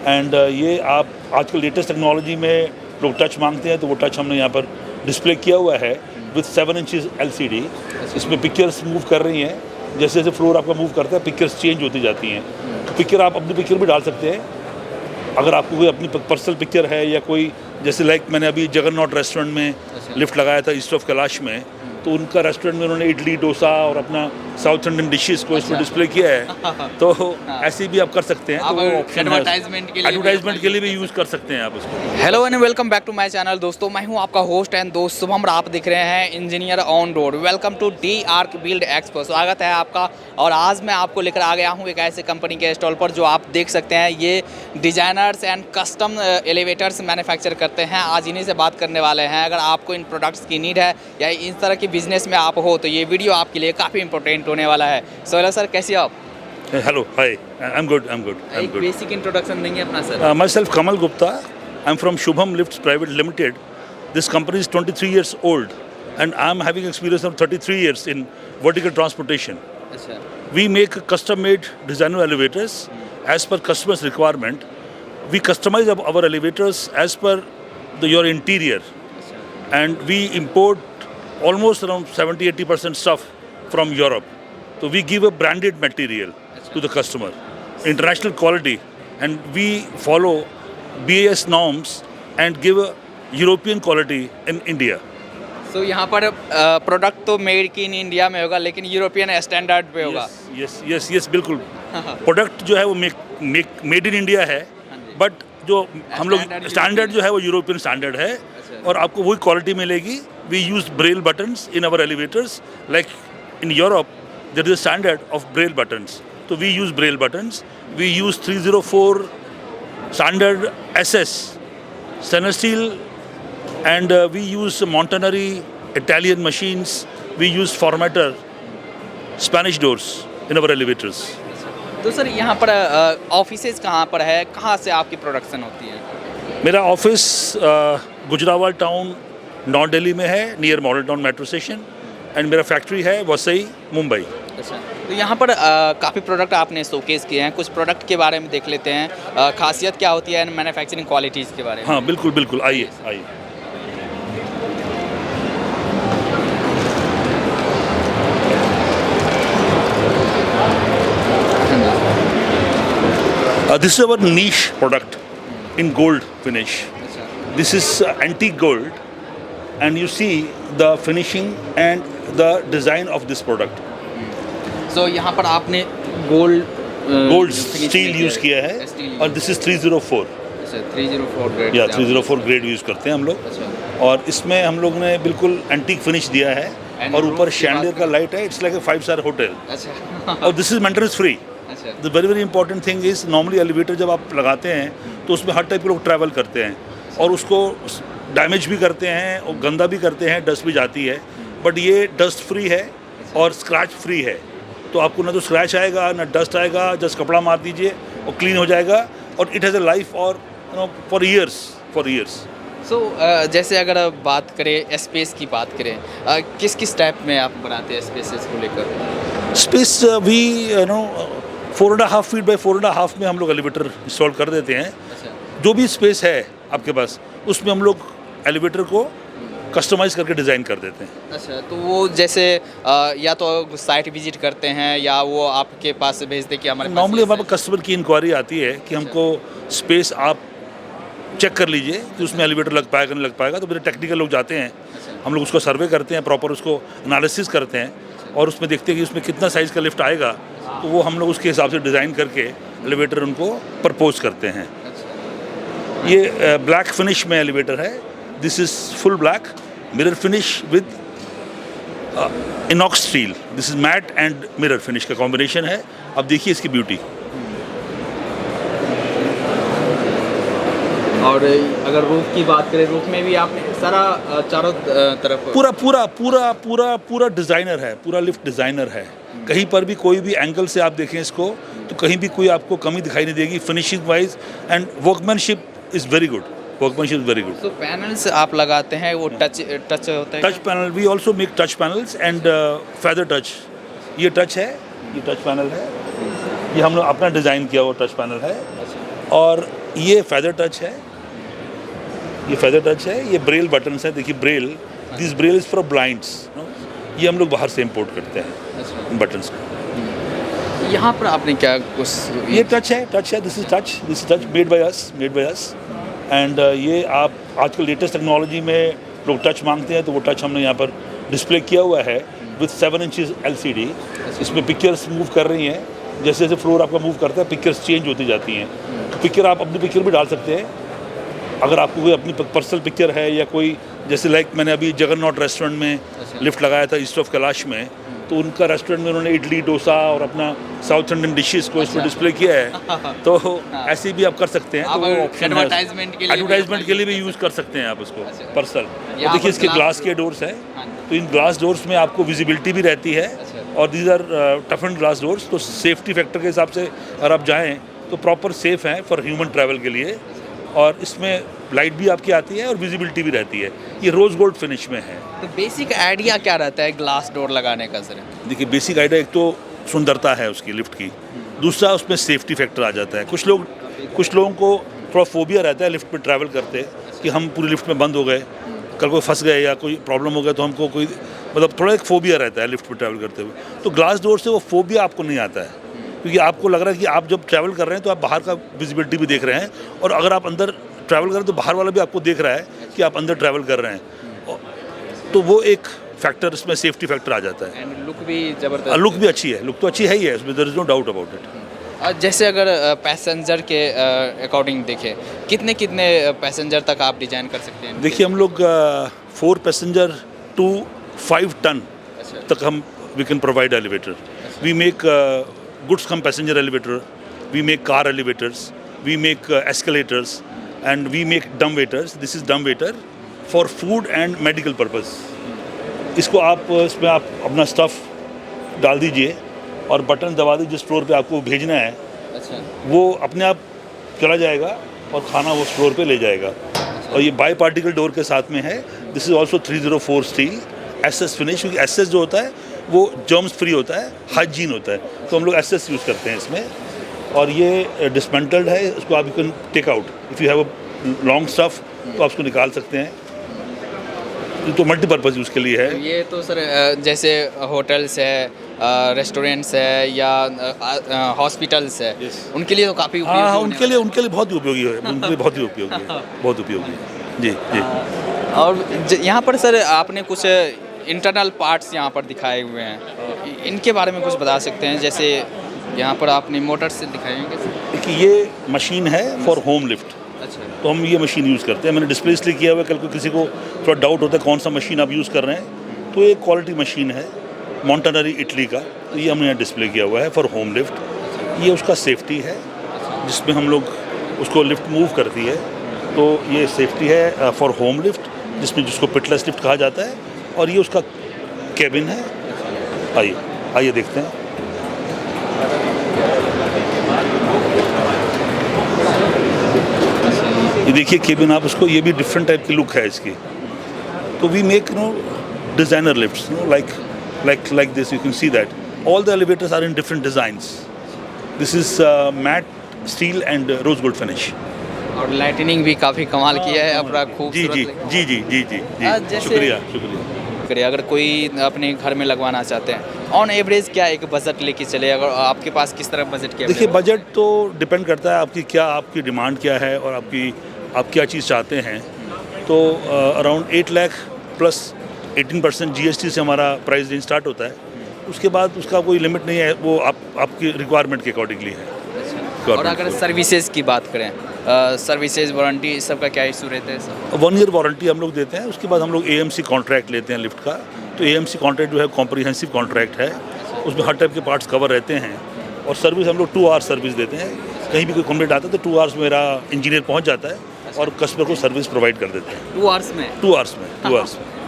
And ये आप आजकल लेटेस्ट टेक्नोलॉजी में लोग टच मांगते हैं, तो वो टच हमने यहाँ पर डिस्प्ले किया हुआ है विथ 7 इंचज़ LCD। इसमें पिक्चर्स मूव कर रही हैं, जैसे जैसे फ्लोर आपका मूव करता है पिक्चर्स चेंज होती जाती हैं। तो पिक्चर आप अपनी पिक्चर भी डाल सकते हैं, अगर आपको कोई अपनी पर्सनल पिक्चर है या कोई, जैसे लाइक मैंने अभी जगन्नाथ रेस्टोरेंट में लिफ्ट लगाया था ईस्ट ऑफ कैलाश में, तो उनका रेस्टोरेंट में उन्होंने इडली डोसा और अपना साउथ इंडियन डिशेस को इसमें डिस्प्ले किया है। तो ऐसे भी आप कर सकते हैं, तो वो ऑप्शन है, एडवर्टाइजमेंट के लिए भी यूज़ कर सकते हैं आप इसको। Hello and welcome back to my channel. दोस्तों मैं हूं आपका होस्ट एंड दोस्त शुभम, आप दिख रहे हैं engineer on road. Welcome to the Arc Build Expo, स्वागत है आपका। और आज मैं आपको लेकर आ गया हूं एक ऐसे कंपनी के स्टॉल पर जो आप देख सकते हैं, ये designers and custom elevators manufacture करते हैं। आज इन्हीं से बात करने वाले हैं। अगर आपको इन प्रोडक्ट्स की नीड है या इस तरह की बिजनेस में आप हो, तो ये वीडियो आपके लिए काफ़ी इंपॉर्टेंट होने वाला है। सो हेलो सर, कैसे आप? Hello, hi, I am good. एक बेसिक इंट्रोडक्शन देंगे अपना sir? My self Kamal Gupta, I am from Shubham lifts private limited. This company is 23 years old and I am having experience of 33 years in vertical transportation. अच्छा। We make custom made designer elevators as per customers requirement. We customize our elevators as per your interior, and we import almost around 70-80% stuff from Europe. So we give a branded material to the customer, international quality, and we follow BAS norms and give a European quality in India. So यहाँ पर product तो made in India में होगा, लेकिन European standard पे होगा। Yes, बिल्कुल। Product जो है वो मेड इन इंडिया है, बट जो हम लोग स्टैंडर्ड जो है वो यूरोपियन स्टैंडर्ड है, और आपको वही क्वालिटी मिलेगी। We use Braille buttons in our elevators, like in Europe there is a standard of braille buttons. So we use braille buttons. We use 304 standard SS stainless steel, and we use Montanari Italian machines. We use Formatter Spanish doors in our elevators. तो sir यहाँ पर offices कहाँ पर है, कहाँ से आपकी production होती है? मेरा ऑफिस गुजरावाल टाउन नॉर्थ दिल्ली में है, near model town metro station, and मेरा फैक्ट्री है वसई, मुंबई। अच्छा, तो यहाँ पर काफ़ी प्रोडक्ट आपने शोकेस किए हैं। कुछ प्रोडक्ट के बारे में देख लेते हैं, खासियत क्या होती है मैन्युफैक्चरिंग क्वालिटीज़ के बारे में। हाँ, बिल्कुल, आइए। This is our niche product in gold finish. This is antique gold, and you see the finishing and the design of this product. So यहाँ पर आपने गोल्ड स्टील यूज़ किया है, और दिस इज 304। 304 ग्रेड। या 304 ग्रेड यूज़ करते हैं हम लोग। और इसमें हम लोग ने बिल्कुल एंटीक फिनिश दिया है, और ऊपर शैंडलियर का लाइट है। It's like a 5-star hotel. अच्छा। और this is maintenance free. The very important thing is, normally elevator जब आप लगाते हैं तो उसमें हर टाइप के लोग ट्रैवल करते हैं, और उसको डैमेज भी करते हैं और गंदा भी करते हैं, डस्ट भी जाती है। बट ये डस्ट फ्री है और स्क्रैच फ्री है, तो आपको ना तो स्क्रैच आएगा ना डस्ट आएगा। जस्ट कपड़ा मार दीजिए और क्लीन हो जाएगा, और इट हैज़ अ लाइफ और फॉर ईयर्स। सो जैसे अगर बात करें स्पेस की बात करें, किस टाइप में आप बनाते हैं स्पेसेस को लेकर? स्पेस वी 4.5 feet by 4.5 में हम लोग एलिवेटर इंस्टॉल कर देते हैं। जो भी स्पेस है आपके पास, उसमें हम लोग एलिवेटर को कस्टमाइज़ करके डिज़ाइन कर देते हैं। अच्छा, तो वो जैसे या तो साइट विजिट करते हैं या वो आपके पास भेजते कि हमारे नॉर्मली हमारे कस्टमर की इंक्वायरी आती है कि हमको स्पेस आप चेक कर लीजिए कि उसमें एलिवेटर लग पाएगा नहीं लग पाएगा। तो मेरे टेक्निकल लोग जाते हैं, हम लोग उसको सर्वे करते हैं, प्रॉपर उसको एनालिसिस करते हैं, और उसमें देखते हैं कि उसमें कितना साइज़ का लिफ्ट आएगा, तो वो हम लोग उसके हिसाब से डिज़ाइन करके एलिवेटर उनको प्रपोज करते हैं। ये ब्लैक फिनिश में एलिवेटर है। This is full black mirror finish with Inox steel. This is matt and mirror finish का कॉम्बिनेशन है। अब देखिए इसकी ब्यूटी। और अगर रूफ की बात करें, रूफ में भी आपने सारा चारों तरफ पूरा डिज़ाइनर है, पूरा लिफ्ट डिज़ाइनर है। कहीं पर भी कोई भी एंगल से आप देखें इसको, तो कहीं भी कोई आपको कमी दिखाई नहीं देगी finishing wise, and workmanship is very good. तो पैनल्स आप लगाते हैं, वो टच होता है? Touch panel, we also make touch panels and feather touch. ये टच पैनल है, ये हम लोग अपना डिज़ाइन किया हुआ टच पैनल है। और ये फेदर टच है, ये फेदर टच है, ये ब्रेल बटन्स है। देखिए Braille, this Braille is for blinds. ये हम लोग बाहर से इंपोर्ट करते हैं इन बटन्स को। यहाँ पर आपने क्या कुछ ये टच है, this is touch made by us. And ये आप आजकल लेटेस्ट टेक्नोलॉजी में लोग टच मांगते हैं, तो वो टच हमने यहाँ पर डिस्प्ले किया हुआ है विद 7 इंचेस LCD। इसमें पिक्चर्स मूव कर रही हैं, जैसे जैसे फ्लोर आपका मूव करता है पिक्चर्स चेंज होती जाती हैं। तो पिक्चर आप अपनी पिक्चर भी डाल सकते हैं, अगर आपको कोई अपनी पर्सनल पिक्चर है या कोई, जैसे लाइक मैंने अभी जगन्नाथ रेस्टोरेंट में लिफ्ट लगाया था ईस्ट ऑफ कैलाश में, तो उनका रेस्टोरेंट में उन्होंने इडली डोसा और अपना साउथ इंडियन डिशेस को इसमें डिस्प्ले किया है। तो ऐसे भी आप कर सकते हैं, तो वो ऑप्शन है, एडवर्टाइजमेंट के लिए भी यूज़ कर सकते हैं आप इसको पर्सनल। तो देखिए इसके ग्लास के डोर्स हैं, तो इन ग्लास डोर्स में आपको विजिबिलिटी भी रहती है, और these are tough and glass doors. तो सेफ्टी फैक्टर के हिसाब से अगर आप जाएँ तो प्रॉपर सेफ हैं फॉर ह्यूमन ट्रैवल के लिए, और इसमें लाइट भी आपकी आती है और विजिबिलिटी भी रहती है। ये रोज़ गोल्ड फिनिश में है। तो बेसिक आइडिया क्या रहता है ग्लास डोर लगाने का सर? देखिए बेसिक आइडिया एक तो सुंदरता है उसकी लिफ्ट की, दूसरा उसमें सेफ्टी फैक्टर आ जाता है। कुछ लोगों को थोड़ा फोबिया रहता है लिफ्ट में ट्रैवल करते, कि हम पूरी लिफ्ट में बंद हो गए, कल कोई फंस गए या कोई प्रॉब्लम हो गया तो हमको कोई मतलब थोड़ा एक फोबिया रहता है लिफ्ट में ट्रैवल करते हुए। तो ग्लास डोर से वो फोबिया आपको नहीं आता है, क्योंकि आपको लग रहा है कि आप जब ट्रैवल कर रहे हैं तो आप बाहर का विजिबिलिटी भी देख रहे हैं, और अगर आप अंदर ट्रैवल करें तो बाहर वाला भी आपको देख रहा है कि आप अंदर ट्रैवल कर रहे हैं। तो वो एक फैक्टर, इसमें सेफ्टी फैक्टर आ जाता है। लुक भी ज़बरदस्त, लुक भी अच्छी है, लुक तो अच्छी है ही है, इसमें there is no doubt about it. जैसे अगर पैसेंजर के अकॉर्डिंग देखें, कितने पैसेंजर तक आप डिजाइन कर सकते हैं? देखिए हम लोग 4 पैसेंजर टू 5 टन तक हम we can provide elevator. We make goods cum passenger elevator, we make car elevators, we make escalators, and we make dumb waiters. This is dumb waiter for food and medical purpose. इसको आप इसमें आप अपना stuff डाल दीजिए और button दबा दीजिए, जिस फ्लोर पे आपको भेजना है वो अपने आप चला जाएगा और खाना वो फ्लोर पे ले जाएगा। और ये बाई पार्टिकल डोर के साथ में है। This is also 304 steel SS finish, क्योंकि SS जो होता है वो जर्म्स फ्री होता है, हाइजीन होता है, तो हम लोग SS यूज़ करते हैं इसमें। और ये डिसमेंटल्ड है, इसको आप you can take out if you have a long stuff, तो आप उसको निकाल सकते हैं। तो मल्टीपर्पज़ यूज़ के लिए है। ये तो सर जैसे होटल्स है, रेस्टोरेंट्स है या हॉस्पिटल्स है, उनके लिए तो काफ़ी उपयोगी। हाँ, उनके लिए बहुत ही उपयोगी है, उनके लिए बहुत ही उपयोगी है, बहुत उपयोगी है जी जी। और यहाँ पर सर आपने कुछ इंटरनल पार्ट्स यहाँ पर दिखाए हुए हैं, इनके बारे में कुछ बता सकते हैं? जैसे यहाँ पर आपने मोटर से दिखाएंगे। देखिए ये मशीन है फॉर होम लिफ्ट। अच्छा, तो हम ये मशीन यूज़ करते हैं। मैंने डिस्प्ले इसलिए किया हुआ है, कल को किसी को थोड़ा डाउट होता है कौन सा मशीन आप यूज़ कर रहे हैं, तो ये क्वालिटी मशीन है मॉन्टेनरी इटली का, तो ये हमने यहाँ डिस्प्ले किया हुआ है फॉर होम लिफ्ट। ये उसका सेफ्टी है जिसमें हम लोग उसको लिफ्ट मूव करती है, तो ये सेफ्टी है फॉर होम लिफ्ट, जिसको पिटलेस लिफ्ट कहा जाता है। और ये उसका केबिन है। आइए देखते हैं। ये देखिए केबिन, आप उसको, ये भी डिफरेंट टाइप की लुक है इसकी। तो we make designer lifts like this. You can see that all the elevators are in different designs. This is matte steel and rose gold finish. और लाइटनिंग भी काफ़ी कमाल की है अपना, खूबसूरत। जी, शुक्रिया। अगर कोई अपने घर में लगवाना चाहते हैं, ऑन एवरेज क्या एक बजट लेके चले? अगर आपके पास किस तरह बजट क्या? देखिए बजट तो डिपेंड करता है आपकी डिमांड क्या है और आप क्या चीज़ चाहते हैं। तो अराउंड 8 लाख प्लस 18% GST से हमारा प्राइस रेंज स्टार्ट होता है। उसके बाद उसका कोई लिमिट नहीं है, वो आपकी रिक्वायरमेंट के अकॉर्डिंगली है। और अगर सर्विसेज की बात करें, सर्विसेज वारंटी इस सब का क्या इशू रहता है सर? 1 ईयर वारंटी हम लोग देते हैं। उसके बाद हम लोग AMC कॉन्ट्रैक्ट लेते हैं लिफ्ट का। तो AMC कॉन्ट्रैक्ट जो है कॉम्प्रिहेंसिव कॉन्ट्रैक्ट है, उसमें हर टाइप के पार्ट्स कवर रहते हैं। और सर्विस हम लोग 2 आवर्स सर्विस देते हैं। कहीं भी कोई कंप्लेंट आता है तो 2 आवर्स में मेरा इंजीनियर पहुंच जाता है और कस्टमर को सर्विस प्रोवाइड कर देते हैं। 2 आवर्स में? 2 आवर्स में।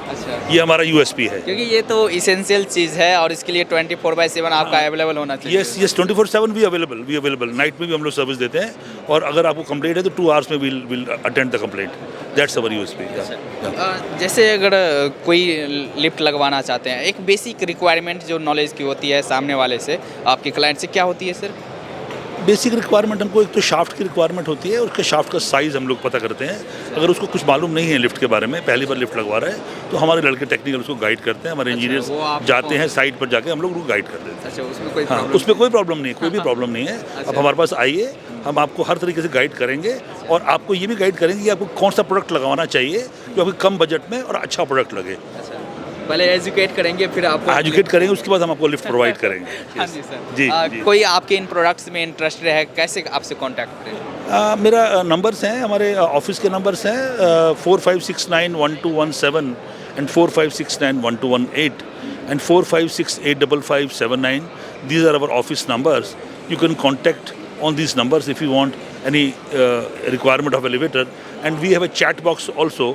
अच्छा, ये हमारा USP है, क्योंकि ये तो इसेंशियल चीज़ है और इसके लिए 24/7 आपका अवेलेबल होना चाहिए। यस 24/7 भी अवेलेबल। नाइट में भी हम लोग सर्विस देते हैं। और अगर आपको कंप्लेंट है तो 2 आवर्स में will attend the complaint. That's our USP। जैसे अगर कोई लिफ्ट लगवाना चाहते हैं, एक बेसिक रिक्वायरमेंट जो नॉलेज की होती है सामने वाले से, आपके क्लाइंट से, क्या होती है सर? बेसिक रिक्वायरमेंट हमको एक तो शाफ्ट की रिक्वायरमेंट होती है, उसके शाफ्ट का साइज़ हम लोग पता करते हैं। अगर उसको कुछ मालूम नहीं है लिफ्ट के बारे में, पहली बार लिफ्ट लगवा रहा है, तो हमारे लड़के टेक्निकल उसको गाइड करते हैं, हमारे वो इंजीनियर्स आपको- जाते हैं साइट पर जाके हम लोग उनको गाइड कर देते हैं। अच्छा, उसमें कोई हाँ, प्रॉब्लम उसमें कोई प्रॉब्लम नहीं है, कोई भी प्रॉब्लम नहीं है। अच्छा। आप हमारे पास आइए, हम आपको हर तरीके से गाइड करेंगे और आपको ये भी गाइड करेंगे कि आपको कौन सा प्रोडक्ट लगवाना चाहिए जो आपके कम बजट में और अच्छा प्रोडक्ट लगे। अच्छा, पहले एजुकेट करेंगे फिर आपको एजुकेट करेंगे, उसके बाद हम आपको लिफ्ट प्रोवाइड करेंगे। हाँ जी सर। जी, जी। कोई आपके इन प्रोडक्ट्स में इंटरेस्टेड है, कैसे आपसे कांटेक्ट करें? मेरा नंबर्स हैं, हमारे ऑफिस के नंबर्स हैं 45691217 and 45691218 and 45685579। These are our office numbers. You can contact on these numbers if you want any requirement of elevator. And we have a chat box also.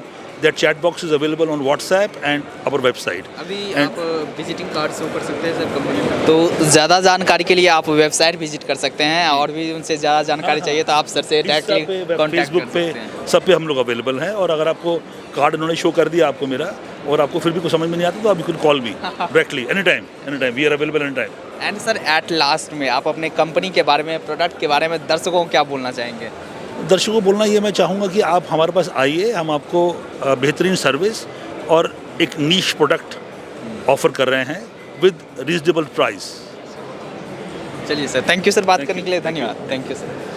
That chat box is available on WhatsApp and our website. अभी And- आप visiting card show कर सकते हैं sir company का? तो ज़्यादा जानकारी के लिए आप वेबसाइट विजिट कर सकते हैं, और भी उनसे ज़्यादा जानकारी चाहिए तो आप सर से डायरेक्टली कांटेक्ट फेसबुक कर पे सकते हैं। सब पे हम लोग अवेलेबल हैं। और अगर आपको कार्ड उन्होंने शो कर दिया आपको मेरा, और आपको फिर भी कुछ समझ में नहीं आता, तो आप you can call me directly any time we are available any time. And sir at last में आप अपने कंपनी के बारे में, प्रोडक्ट के बारे में दर्शकों को क्या बोलना चाहेंगे? दर्शकों को बोलना ये मैं चाहूँगा कि आप हमारे पास आइए, हम आपको बेहतरीन सर्विस और एक नीश प्रोडक्ट ऑफर कर रहे हैं विद रीजनेबल प्राइस। चलिए सर, थैंक यू सर, बात Thank करने के लिए धन्यवाद। Thank you sir.